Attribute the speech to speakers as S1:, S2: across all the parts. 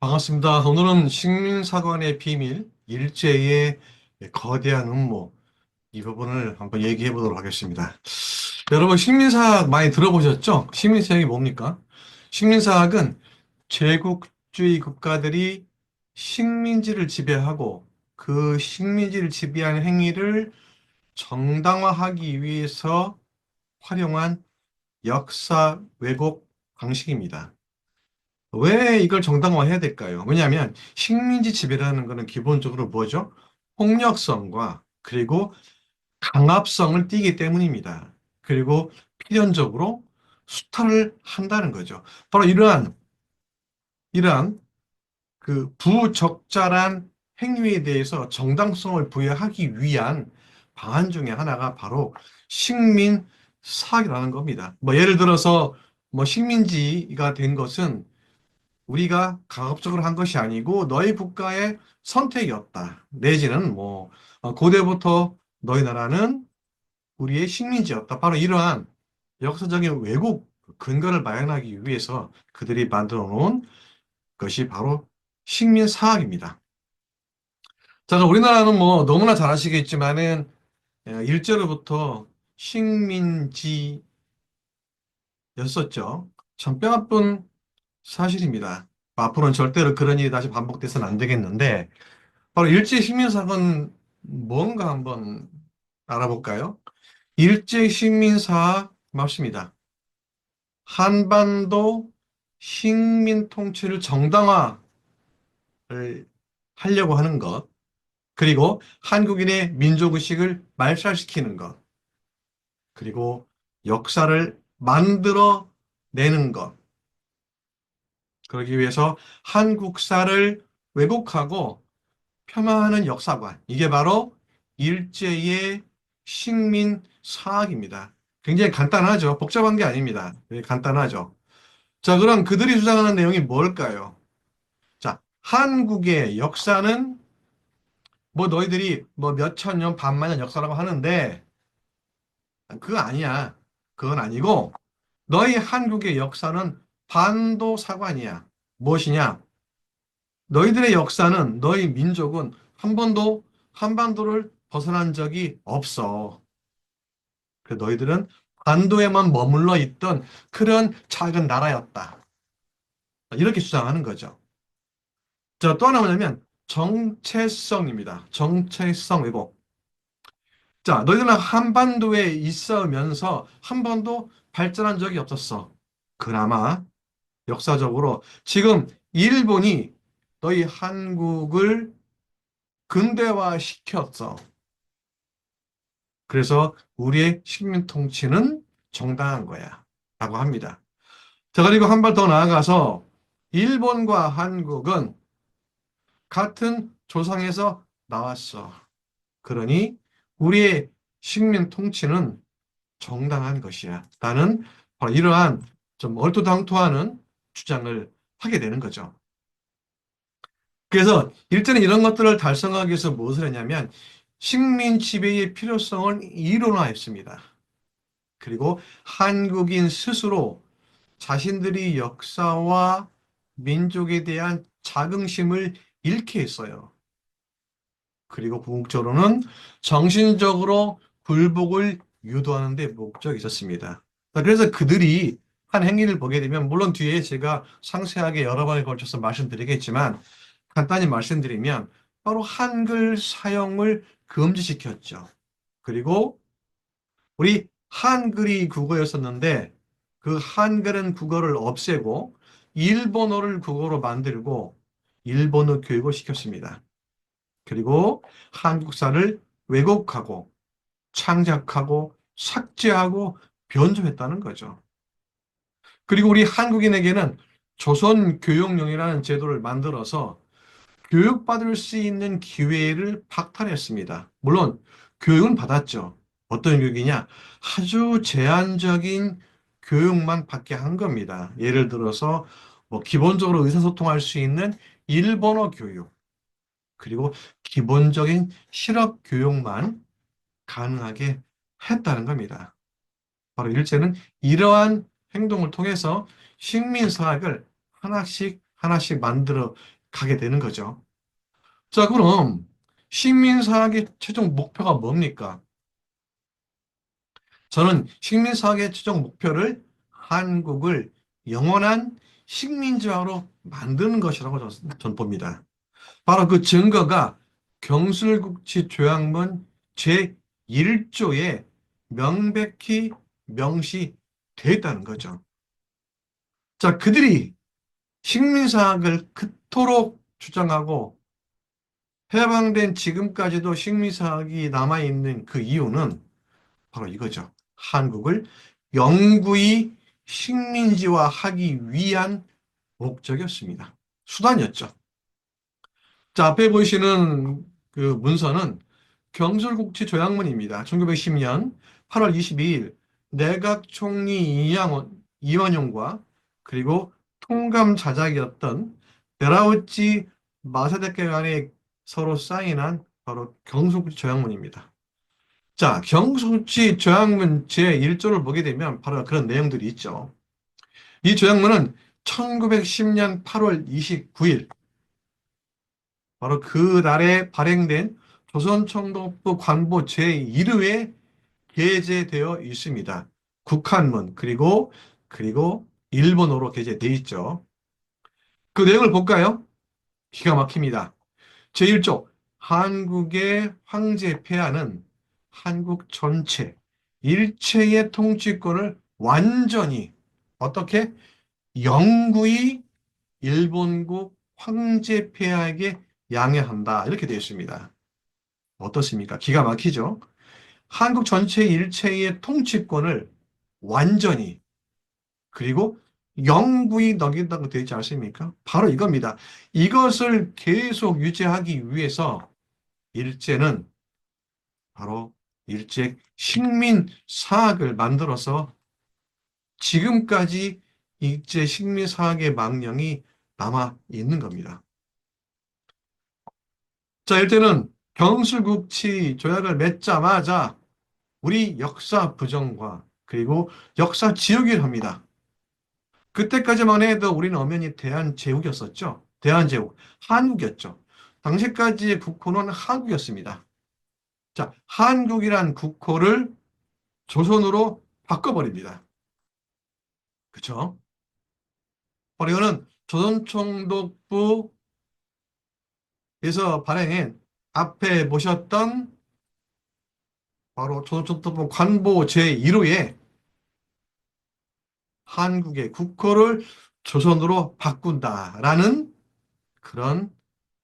S1: 반갑습니다. 오늘은 식민사관의 비밀, 일제의 거대한 음모, 이 부분을 한번 얘기해 보도록 하겠습니다. 여러분, 식민사학 많이 들어보셨죠? 식민사학이 뭡니까? 식민사학은 제국주의 국가들이 식민지를 지배하고 그 식민지를 지배하는 행위를 정당화하기 위해서 활용한 역사 왜곡 방식입니다. 왜 이걸 정당화해야 될까요? 왜냐하면 식민지 지배라는 것은 기본적으로 뭐죠? 폭력성과 그리고 강압성을 띠기 때문입니다. 그리고 필연적으로 수탈을 한다는 거죠. 바로 이러한 그 부적절한 행위에 대해서 정당성을 부여하기 위한 방안 중에 하나가 바로 식민 사학이라는 겁니다. 뭐 예를 들어서 뭐 식민지가 된 것은 우리가 강압적으로 한 것이 아니고 너희 국가의 선택이었다. 내지는 뭐 고대부터 너희 나라는 우리의 식민지였다. 바로 이러한 역사적인 왜곡 근거를 마련하기 위해서 그들이 만들어 놓은 것이 바로 식민사학입니다. 자, 그럼 우리나라는 뭐 너무나 잘 아시겠지만은 일제로부터 식민지였었죠. 참 뼈아픈 사실입니다. 앞으로는 절대로 그런 일이 다시 반복돼서는 안 되겠는데, 바로 일제 식민사학은 뭔가 한번 알아볼까요? 일제 식민사학 맞습니다. 한반도 식민 통치를 정당화를 하려고 하는 것, 그리고 한국인의 민족의식을 말살시키는 것, 그리고 역사를 만들어 내는 것, 그러기 위해서 한국사를 왜곡하고 폄하하는 역사관. 이게 바로 일제의 식민 사학입니다. 굉장히 간단하죠. 복잡한 게 아닙니다. 네, 간단하죠. 자, 그럼 그들이 주장하는 내용이 뭘까요? 자, 한국의 역사는 뭐 너희들이 뭐 몇천 년, 반만 년 역사라고 하는데 그거 아니야. 그건 아니고 너희 한국의 역사는 반도 사관이야. 무엇이냐? 너희들의 역사는 너희 민족은 한 번도 한반도를 벗어난 적이 없어. 그 너희들은 반도에만 머물러 있던 그런 작은 나라였다. 이렇게 주장하는 거죠. 자, 또 하나 뭐냐면 정체성입니다. 정체성 왜곡. 자, 너희들은 한반도에 있으면서 한 번도 발전한 적이 없었어. 그나마 역사적으로 지금 일본이 너희 한국을 근대화 시켰어. 그래서 우리의 식민 통치는 정당한 거야. 라고 합니다. 자, 그리고 한 발 더 나아가서 일본과 한국은 같은 조상에서 나왔어. 그러니 우리의 식민 통치는 정당한 것이야. 나는 바로 이러한 좀 얼토당토하는 주장을 하게 되는 거죠. 그래서 일제는 이런 것들을 달성하기 위해서 무엇을 했냐면 식민 지배의 필요성을 이론화했습니다. 그리고 한국인 스스로 자신들이 역사와 민족에 대한 자긍심을 잃게 했어요. 그리고 궁극적으로는 정신적으로 굴복을 유도하는 데 목적이 있었습니다. 그래서 그들이 한 행위를 보게 되면 물론 뒤에 제가 상세하게 여러 번에 걸쳐서 말씀드리겠지만 간단히 말씀드리면 바로 한글 사용을 금지시켰죠. 그리고 우리 한글이 국어였었는데 그 한글은 국어를 없애고 일본어를 국어로 만들고 일본어 교육을 시켰습니다. 그리고 한국사를 왜곡하고 창작하고 삭제하고 변조했다는 거죠. 그리고 우리 한국인에게는 조선교육령이라는 제도를 만들어서 교육받을 수 있는 기회를 박탈했습니다. 물론 교육은 받았죠. 어떤 교육이냐? 아주 제한적인 교육만 받게 한 겁니다. 예를 들어서 뭐 기본적으로 의사소통할 수 있는 일본어 교육, 그리고 기본적인 실업 교육만 가능하게 했다는 겁니다. 바로 일제는 이러한 행동을 통해서 식민사학을 하나씩 하나씩 만들어 가게 되는 거죠. 자, 그럼 식민사학의 최종 목표가 뭡니까? 저는 식민사학의 최종 목표를 한국을 영원한 식민지화로 만드는 것이라고 저는 봅니다. 바로 그 증거가 경술국지 조약문 제1조에 명백히 명시되어 있다는 거죠. 자, 그들이 식민사학을 그토록 주장하고 해방된 지금까지도 식민사학이 남아있는 그 이유는 바로 이거죠. 한국을 영구히 식민지화하기 위한 목적이었습니다. 수단이었죠. 자, 앞에 보이시는 그 문서는 경술국지 조약문입니다. 1910년 8월 22일 내각 총리 이완용과 그리고 통감 자작이었던 베라우치 마사데케 간에 서로 사인한 바로 경술국지 조약문입니다. 자, 경술국지 조약문 제1조를 보게 되면 바로 그런 내용들이 있죠. 이 조약문은 1910년 8월 29일 바로 그 날에 발행된 조선총독부 관보 제1호에 게재되어 있습니다. 국한문 그리고 일본어로 게재되어 있죠. 그 내용을 볼까요? 기가 막힙니다. 제1조 한국의 황제 폐하는 한국 전체 일체의 통치권을 완전히 어떻게 영구히 일본국 황제 폐하에게 양해한다. 이렇게 되어 있습니다. 어떻습니까? 기가 막히죠? 한국 전체 일체의 통치권을 완전히 그리고 영구히 넘긴다고 되어 있지 않습니까? 바로 이겁니다. 이것을 계속 유지하기 위해서 일제는 바로 일제 식민사학을 만들어서 지금까지 일제 식민사학의 망령이 남아 있는 겁니다. 자, 일제는 경술국치 조약을 맺자마자 우리 역사 부정과 그리고 역사 지우기를 합니다. 그때까지만 해도 우리는 엄연히 대한제국이었었죠. 대한제국, 한국이었죠. 당시까지의 국호는 한국이었습니다. 자, 한국이란 국호를 조선으로 바꿔버립니다. 그쵸? 바로 이거는 조선총독부에서 발행한 앞에 보셨던 바로 조선총독부 관보 제1호에 한국의 국호를 조선으로 바꾼다라는 그런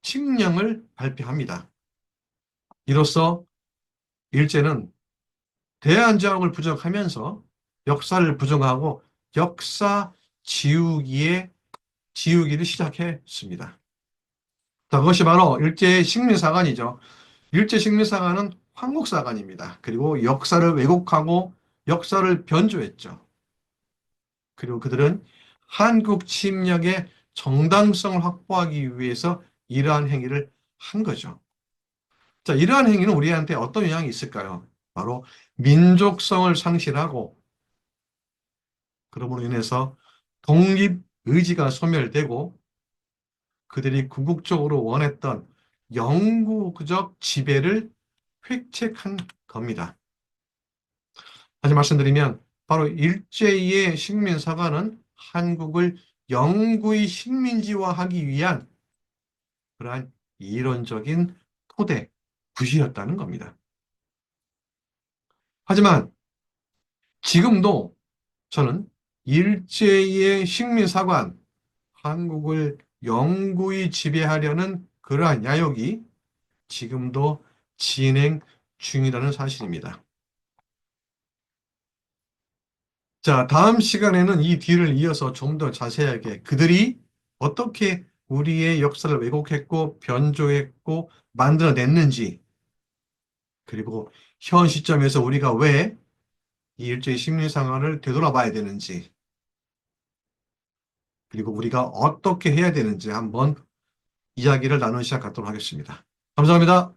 S1: 칙령을 발표합니다. 이로써 일제는 대한제국을 부정하면서 역사를 부정하고 역사 지우기를 시작했습니다. 자, 그것이 바로 일제의 식민사관이죠. 일제 식민사관은 황국사관입니다. 그리고 역사를 왜곡하고 역사를 변조했죠. 그리고 그들은 한국 침략의 정당성을 확보하기 위해서 이러한 행위를 한 거죠. 자, 이러한 행위는 우리한테 어떤 영향이 있을까요? 바로 민족성을 상실하고 그러므로 인해서 독립의지가 소멸되고 그들이 궁극적으로 원했던 영구적 지배를 획책한 겁니다. 다시 말씀드리면 바로 일제의 식민사관은 한국을 영구히 식민지화하기 위한 그러한 이론적인 토대, 붓이었다는 겁니다. 하지만 지금도 저는 일제의 식민사관, 한국을 영구히 지배하려는 그러한 야욕이 지금도 진행 중이라는 사실입니다. 자, 다음 시간에는 이 뒤를 이어서 좀 더 자세하게 그들이 어떻게 우리의 역사를 왜곡했고 변조했고 만들어냈는지 그리고 현 시점에서 우리가 왜 이 일제의 식민 상황을 되돌아봐야 되는지 그리고 우리가 어떻게 해야 되는지 한번 이야기를 나누는 시간 갖도록 하겠습니다. 감사합니다.